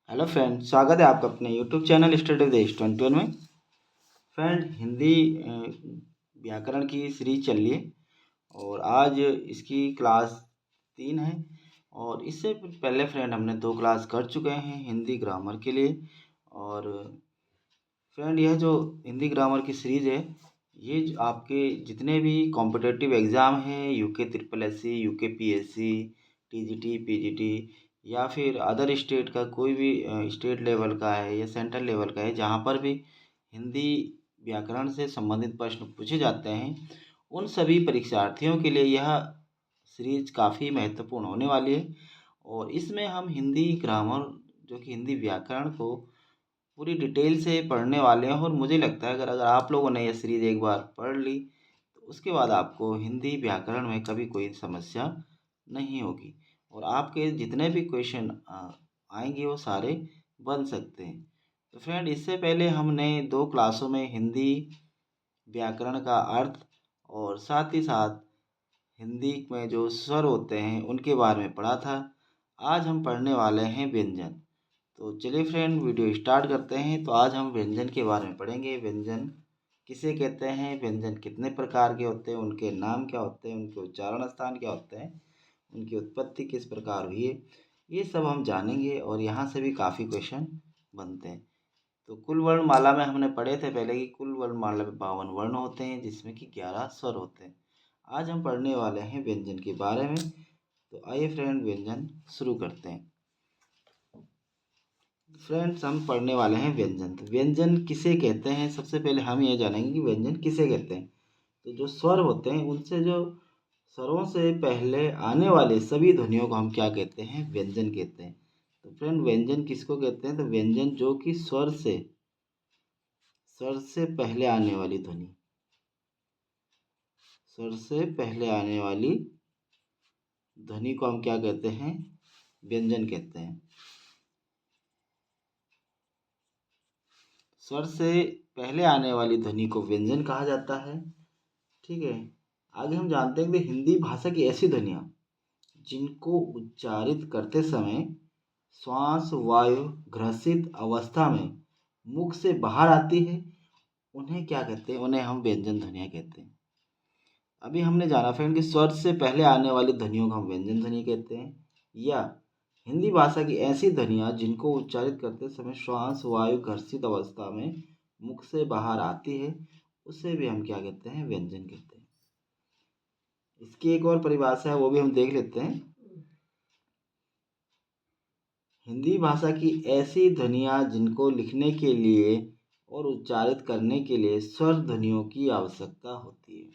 Hello friend, स्वागत है आपका अपने यूट्यूब चैनल स्टडी विद 21 में। फ्रेंड, हिंदी व्याकरण की सीरीज चल रही है और आज इसकी क्लास 3 है। और इससे पहले फ्रेंड हमने 2 क्लास कर चुके हैं हिंदी ग्रामर के लिए। और फ्रेंड, यह जो हिंदी ग्रामर की सीरीज है, ये आपके जितने भी कॉम्पिटिटिव एग्ज़ाम हैं, UK triple SC, UK PSC, TGT, PGT या फिर अदर स्टेट का कोई भी स्टेट लेवल का है या सेंट्रल लेवल का है, जहाँ पर भी हिंदी व्याकरण से संबंधित प्रश्न पूछे जाते हैं, उन सभी परीक्षार्थियों के लिए यह सीरीज काफ़ी महत्वपूर्ण होने वाली है। और इसमें हम हिंदी ग्रामर, जो कि हिंदी व्याकरण को पूरी डिटेल से पढ़ने वाले हैं। और मुझे लगता है अगर अगर आप लोगों ने यह सीरीज एक बार पढ़ ली तो उसके बाद आपको हिंदी व्याकरण में कभी कोई समस्या नहीं होगी और आपके जितने भी क्वेश्चन आएंगे वो सारे बन सकते हैं। तो फ्रेंड, इससे पहले हमने 2 क्लासों में हिंदी व्याकरण का अर्थ और साथ ही साथ हिंदी में जो स्वर होते हैं उनके बारे में पढ़ा था। आज हम पढ़ने वाले हैं व्यंजन। तो चलिए फ्रेंड, वीडियो स्टार्ट करते हैं। तो आज हम व्यंजन के बारे में पढ़ेंगे। व्यंजन किसे कहते हैं, व्यंजन कितने प्रकार के होते हैं, उनके नाम क्या होते हैं, उनके उच्चारण स्थान क्या होते हैं, उनकी उत्पत्ति किस प्रकार हुई है, ये सब हम जानेंगे। और यहाँ से भी काफ़ी क्वेश्चन बनते हैं। तो कुल वर्णमाला में हमने पढ़े थे पहले कि कुल वर्णमाला में 52 वर्ण होते हैं, जिसमें कि 11 स्वर होते हैं। आज हम पढ़ने वाले हैं व्यंजन के बारे में। तो आइए फ्रेंड, व्यंजन शुरू करते हैं। फ्रेंड्स, हम पढ़ने वाले हैं व्यंजन। तो व्यंजन किसे कहते हैं, सबसे पहले हम ये जानेंगे कि व्यंजन किसे कहते हैं। तो जो स्वर होते हैं, उनसे जो स्वरों से पहले आने वाले सभी ध्वनियों को हम क्या कहते हैं, व्यंजन कहते हैं। तो फ्रेंड, व्यंजन किसको कहते हैं, तो व्यंजन जो कि स्वर से पहले आने वाली ध्वनि, स्वर से पहले आने वाली ध्वनि को हम क्या कहते हैं, व्यंजन कहते हैं। स्वर से पहले आने वाली ध्वनि को व्यंजन कहा जाता है। ठीक है। आगे हम जानते हैं कि हिंदी भाषा की ऐसी ध्वनियाँ जिनको उच्चारित करते समय श्वास वायु ग्रसित अवस्था में मुख से बाहर आती है, उन्हें क्या कहते हैं, उन्हें हम व्यंजन ध्वनियाँ कहते हैं। अभी हमने जाना फ्रेंड कि स्वर से पहले आने वाली ध्वनियों को हम व्यंजन ध्वनि कहते हैं, या हिंदी भाषा की ऐसी ध्वनियाँ जिनको उच्चारित करते समय श्वास वायु घर्षित अवस्था में मुख से बाहर आती है, उसे भी हम क्या कहते हैं, व्यंजन कहते हैं। इसकी एक और परिभाषा है, वो भी हम देख लेते हैं। हिंदी भाषा की ऐसी ध्वनियाँ जिनको लिखने के लिए और उच्चारित करने के लिए स्वर ध्वनियों की आवश्यकता होती है।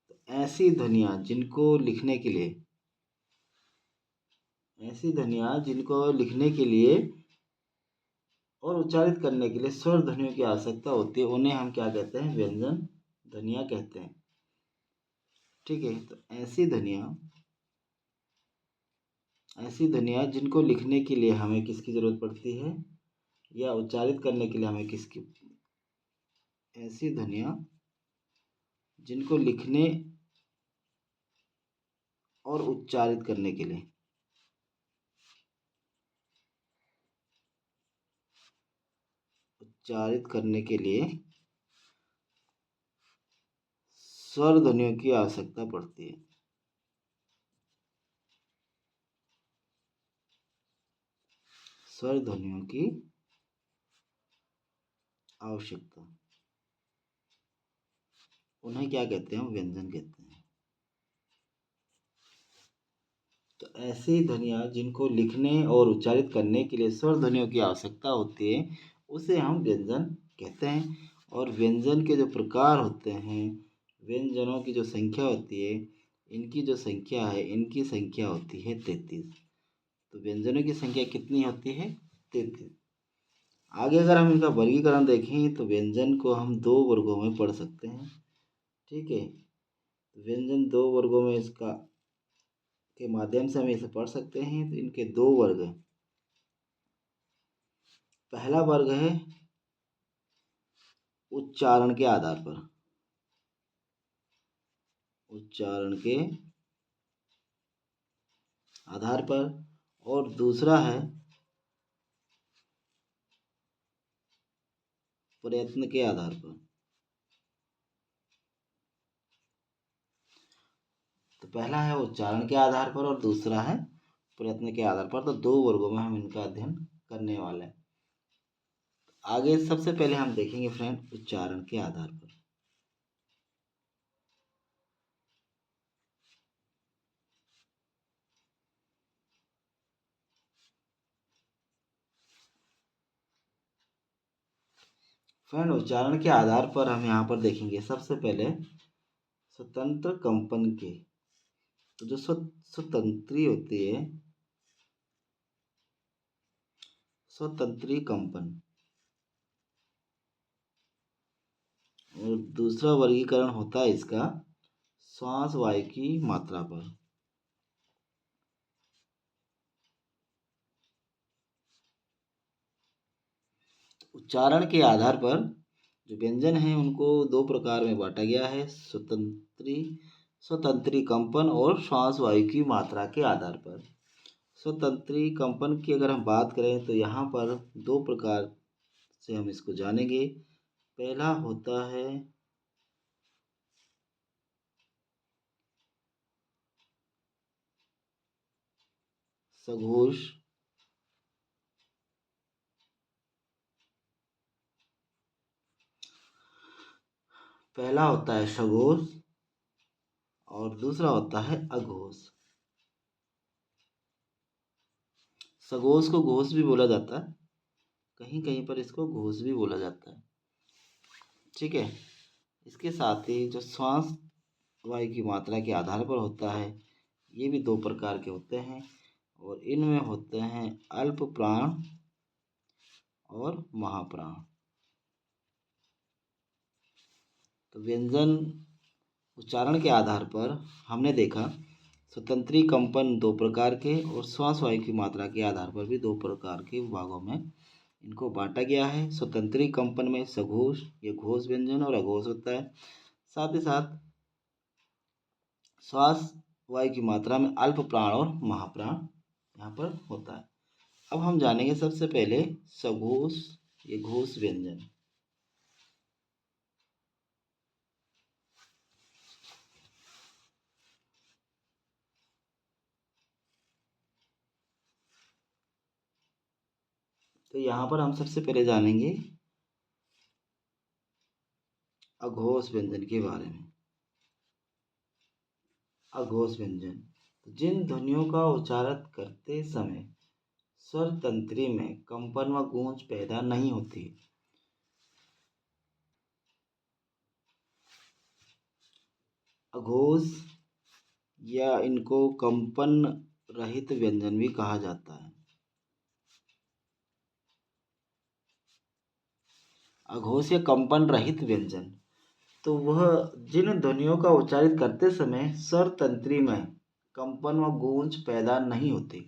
तो ऐसी ध्वनियाँ जिनको लिखने के लिए, ऐसी ध्वनियाँ जिनको लिखने के लिए और उच्चारित करने के लिए स्वर ध्वनियों की आवश्यकता होती है, उन्हें हम क्या कहते हैं, व्यंजन ध्वनियाँ कहते हैं। ठीक है। तो ऐसी ध्वनियाँ जिनको लिखने के लिए हमें किसकी ज़रूरत पड़ती है या उच्चारित करने के लिए हमें किसकी, ऐसी ध्वनियाँ जिनको लिखने और उच्चारित करने के लिए, स्वर ध्वनियों की आवश्यकता पड़ती है। स्वर ध्वनियों की आवश्यकता, उन्हें क्या कहते हैं, व्यंजन कहते हैं। तो ऐसी ध्वनियाँ जिनको लिखने और उच्चारित करने के लिए स्वर ध्वनियों की आवश्यकता होती है, उसे हम व्यंजन कहते हैं। और व्यंजन के जो प्रकार होते हैं, व्यंजनों की जो संख्या होती है, इनकी संख्या होती है 33। तो व्यंजनों की संख्या कितनी होती है, 33। आगे अगर हम इनका वर्गीकरण देखें तो व्यंजन को हम 2 वर्गों में पढ़ सकते हैं। ठीक है। व्यंजन 2 वर्गों में इसका के माध्यम से हम इसे पढ़ सकते हैं। तो इनके 2 वर्ग हैं। पहला वर्ग है उच्चारण के आधार पर, उच्चारण के आधार पर, और दूसरा है प्रयत्न के आधार पर। तो पहला है उच्चारण के आधार पर और दूसरा है प्रयत्न के आधार पर। तो दो वर्गों में हम इनका अध्ययन करने वाले हैं। आगे सबसे पहले हम देखेंगे फ्रेंड उच्चारण के आधार पर। फ्रेंड उच्चारण के आधार पर हम यहाँ पर देखेंगे सबसे पहले स्वतंत्र कंपन के। तो जो स्वतंत्री होती है, स्वतंत्री कंपन, और दूसरा वर्गीकरण होता है इसका श्वास वायु की मात्रा पर। उच्चारण के आधार पर जो व्यंजन हैं उनको दो प्रकार में बांटा गया है, स्वतंत्री कंपन और श्वास वायु की मात्रा के आधार पर। स्वतंत्री कंपन की अगर हम बात करें तो यहाँ पर दो प्रकार से हम इसको जानेंगे। पहला होता है सघोष, पहला होता है सघोष और दूसरा होता है अघोष। सघोष को घोष भी बोला जाता है, कहीं कहीं पर इसको घोष भी बोला जाता है। ठीक है। इसके साथ ही जो श्वास वायु की मात्रा के आधार पर होता है, ये भी दो प्रकार के होते हैं और इनमें होते हैं अल्प प्राण और महाप्राण। तो व्यंजन उच्चारण के आधार पर हमने देखा स्वतंत्री कंपन दो प्रकार के और श्वास वायु की मात्रा के आधार पर भी दो प्रकार के विभागों में इनको बांटा गया है। स्वतंत्री कंपन में सघोष या घोष व्यंजन और अघोष होता है। साथ ही साथ श्वास वायु की मात्रा में अल्प प्राण और महाप्राण यहाँ पर होता है। अब हम जानेंगे सबसे पहले सघोष या घोष व्यंजन। तो यहाँ पर हम सबसे पहले जानेंगे अघोष व्यंजन के बारे में। अघोष व्यंजन जिन ध्वनियों का उच्चारण करते समय स्वर तंत्री में कंपन व गूंज पैदा नहीं होती। अघोष या इनको कंपन रहित व्यंजन भी कहा जाता है। अघोष या कंपन रहित व्यंजन तो वह जिन ध्वनियों का उच्चारित करते समय स्वर तंत्री में कंपन व गूंज पैदा नहीं होती,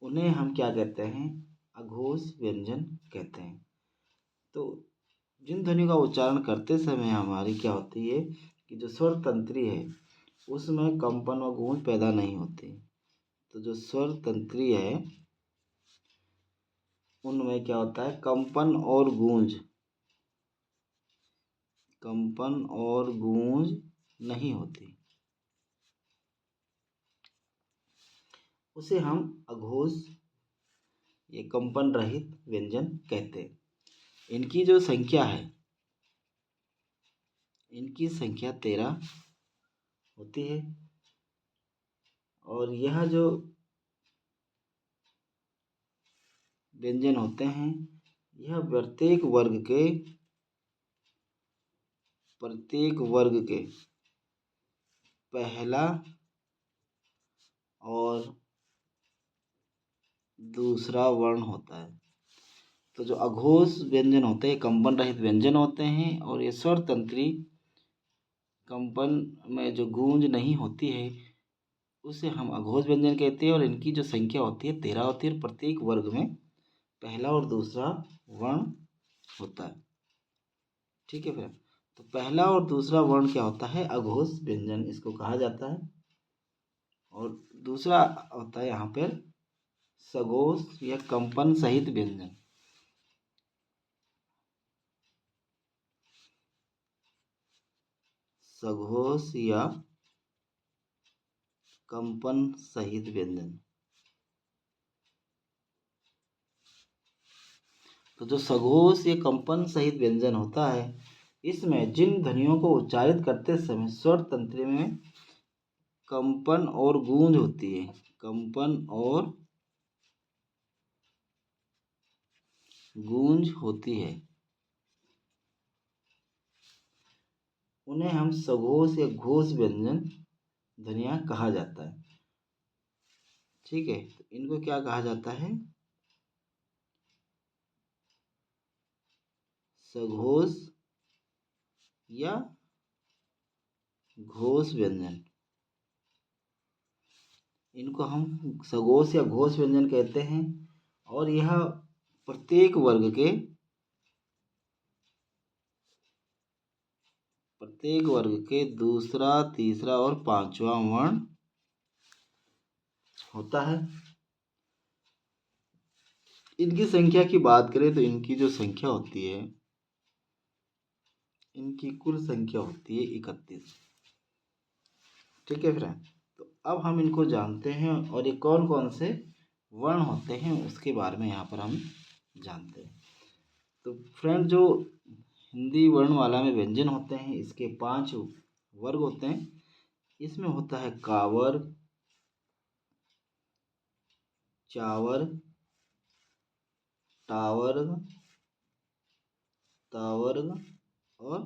उन्हें हम क्या कहते हैं, अघोष व्यंजन कहते हैं। तो जिन ध्वनियों का उच्चारण करते समय हमारी क्या होती है कि जो स्वर तंत्री है उसमें कंपन व गूंज पैदा नहीं होती। तो जो स्वर तंत्री है उनमें क्या होता है, कंपन और गूंज नहीं होती, उसे हम अघोष ये कंपन रहित व्यंजन कहते हैं। इनकी जो संख्या है, इनकी संख्या 13 होती है और यह जो व्यंजन होते हैं यह प्रत्येक वर्ग के पहला और दूसरा वर्ण होता है। तो जो अघोष व्यंजन होते हैं कंपन रहित व्यंजन होते हैं और ये स्वर तंत्री कंपन में जो गूंज नहीं होती है उसे हम अघोष व्यंजन कहते हैं और इनकी जो संख्या होती है 13 होती है। प्रत्येक वर्ग में पहला और दूसरा वर्ण होता है। ठीक है फिर, तो पहला और दूसरा वर्ण क्या होता है, अघोष व्यंजन इसको कहा जाता है। और दूसरा होता है यहाँ पर सघोष या कंपन सहित व्यंजन। सघोष या कंपन सहित व्यंजन। तो जो सघोष या कंपन सहित व्यंजन होता है, इसमें जिन ध्वनियों को उच्चारित करते समय स्वर तंत्र में कंपन और गूंज होती है, कंपन और गूंज होती है, उन्हें हम सघोष या घोष व्यंजन ध्वनियाँ कहा जाता है। ठीक है, तो इनको क्या कहा जाता है? सघोष या घोष व्यंजन। इनको हम सघोष या घोष व्यंजन कहते हैं और यह प्रत्येक वर्ग के दूसरा, तीसरा और पांचवा वर्ण होता है। इनकी संख्या की बात करें तो इनकी जो संख्या होती है, इनकी कुल संख्या होती है 31। ठीक है फ्रेंड, तो अब हम इनको जानते हैं और ये कौन कौन से वर्ण होते हैं उसके बारे में यहाँ पर हम जानते हैं। तो फ्रेंड, जो हिंदी वर्णमाला में व्यंजन होते हैं, इसके 5 वर्ग होते हैं। इसमें होता है कावर, चावर, टावर्ग, तावर्ग और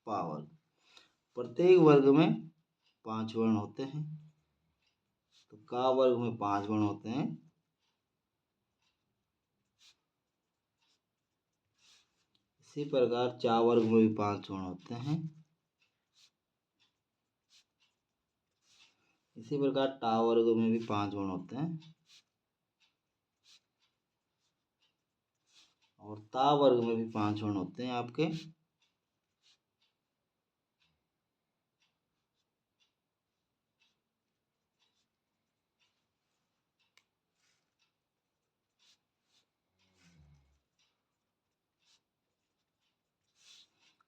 पावर्ग। प्रत्येक वर्ग में 5 वर्ण होते हैं। तो का वर्ग में 5 वर्ण होते हैं। इसी प्रकार चा वर्ग में भी 5 वर्ण होते हैं। इसी प्रकार टा वर्ग में भी 5 वर्ण होते हैं और ता वर्ग में भी 5 वर्ण होते हैं आपके।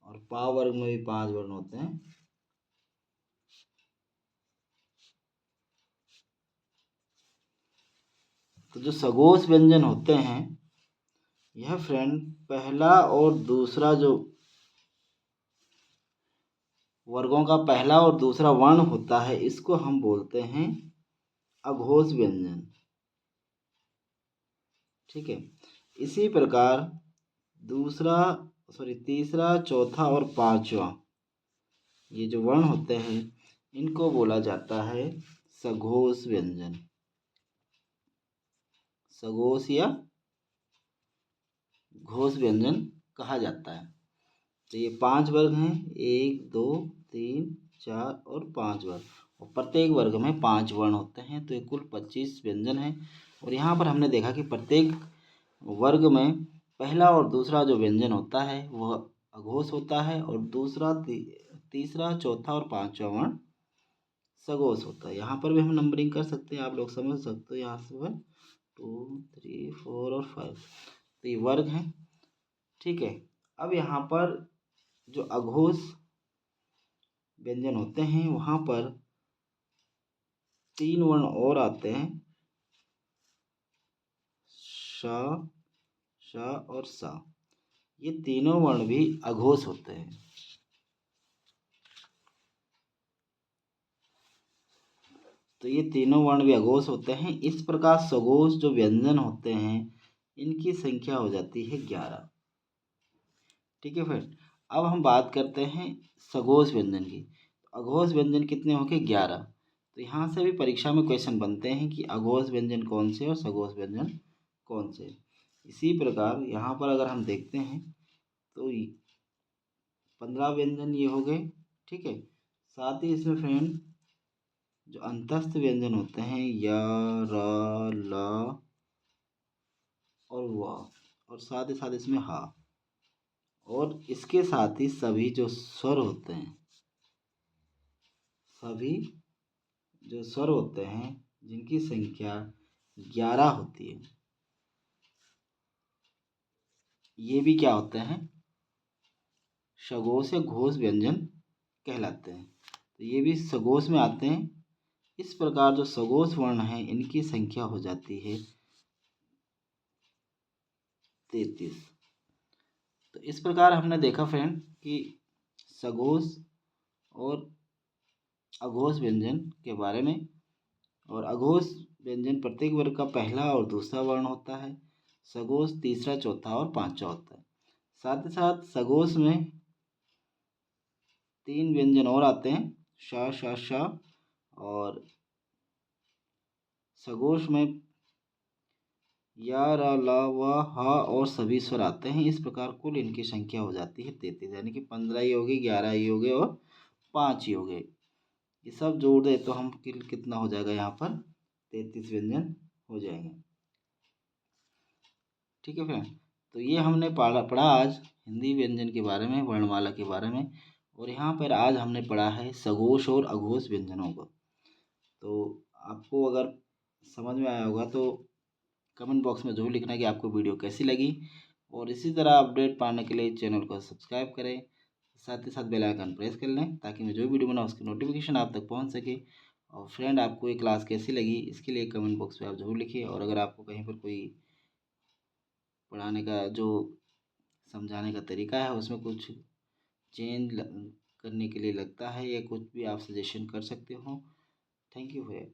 और पा वर्ग में भी 5 वर्ण होते हैं। तो जो सघोष व्यंजन होते हैं, यह फ्रेंड पहला और दूसरा जो वर्गों का पहला और दूसरा वर्ण होता है, इसको हम बोलते हैं अघोष व्यंजन। ठीक है, इसी प्रकार तीसरा, चौथा और पांचवा ये जो वर्ण होते हैं, इनको बोला जाता है सघोष व्यंजन। सघोष या घोष व्यंजन कहा जाता है। तो ये 5 वर्ग हैं, 1, 2, 3, 4 और 5 वर्ग, और प्रत्येक वर्ग में 5 वर्ण होते हैं। तो ये कुल 25 व्यंजन हैं। और यहाँ पर हमने देखा कि प्रत्येक वर्ग में पहला और दूसरा जो व्यंजन होता है वह अघोष होता है और दूसरा, तीसरा, चौथा और पांचवा वर्ण सघोष होता है। यहाँ पर भी हम नंबरिंग कर सकते हैं, आप लोग समझ सकते हो। यहाँ से 1, 2, 3, 4 और 5, तो ये वर्ग हैं। ठीक है, अब यहाँ पर जो अघोष व्यंजन होते हैं, वहाँ पर 3 वर्ण और आते हैं, श, श और सा। ये तीनों वर्ण भी अघोष होते हैं। तो ये तीनों वर्ण भी अघोष होते हैं। इस प्रकार सघोष जो व्यंजन होते हैं, इनकी संख्या हो जाती है 11। ठीक है फ्रेंड, अब हम बात करते हैं सघोष व्यंजन की। अघोष व्यंजन कितने होंगे? 11। तो यहाँ से भी परीक्षा में क्वेश्चन बनते हैं कि अघोष व्यंजन कौन से और सघोष व्यंजन कौन से। इसी प्रकार यहाँ पर अगर हम देखते हैं तो 15 व्यंजन ये हो गए। ठीक है, साथ ही इसमें फ्रेंड जो अंतस्थ व्यंजन होते हैं, य, र, ल और व, और साथ ही साथ इसमें हा, और इसके साथ ही सभी जो स्वर होते हैं, सभी जो स्वर होते हैं जिनकी संख्या 11 होती है, ये भी क्या होते हैं? सघोष या घोष व्यंजन कहलाते हैं। तो ये भी सगोश में आते हैं। इस प्रकार जो सगोश वर्ण हैं इनकी संख्या हो जाती है 33। तो इस प्रकार हमने देखा फ्रेंड कि सगोश और अघोष व्यंजन के बारे में। और अघोष व्यंजन प्रत्येक वर्ग का पहला और दूसरा वर्ण होता है। सगोश तीसरा, चौथा और पांचवा होता है। साथ ही साथ सगोश में 3 व्यंजन और आते हैं, श, श, श। और सगोश में या, र, ल, व, ह और सभी स्वर आते हैं। इस प्रकार कुल इनकी संख्या हो जाती है 33, यानी कि 15 ही हो गई, 11 ही हो गए और 5 ही हो गए। ये सब जोड़ दे तो हम कितना हो जाएगा, यहाँ पर 33 व्यंजन हो जाएंगे। ठीक है फ्रेंड, तो ये हमने पढ़ा आज हिंदी व्यंजन के बारे में, वर्णमाला के बारे में। और यहाँ पर आज हमने पढ़ा है सगोश और अघोष व्यंजनों को। तो आपको अगर समझ में आया होगा तो कमेंट बॉक्स में ज़रूर लिखना कि आपको वीडियो कैसी लगी। और इसी तरह अपडेट पाने के लिए चैनल को सब्सक्राइब करें, साथ ही साथ बेल आइकन प्रेस कर लें ताकि मैं जो वीडियो बनाऊँ उसकी नोटिफिकेशन आप तक पहुंच सके। और फ्रेंड, आपको ये क्लास कैसी लगी इसके लिए कमेंट बॉक्स में आप ज़रूर लिखिए। और अगर आपको कहीं पर कोई पढ़ाने का जो समझाने का तरीका है उसमें कुछ चेंज करने के लिए लगता है या कुछ भी आप सजेशन कर सकते हो। थैंक यू भैया।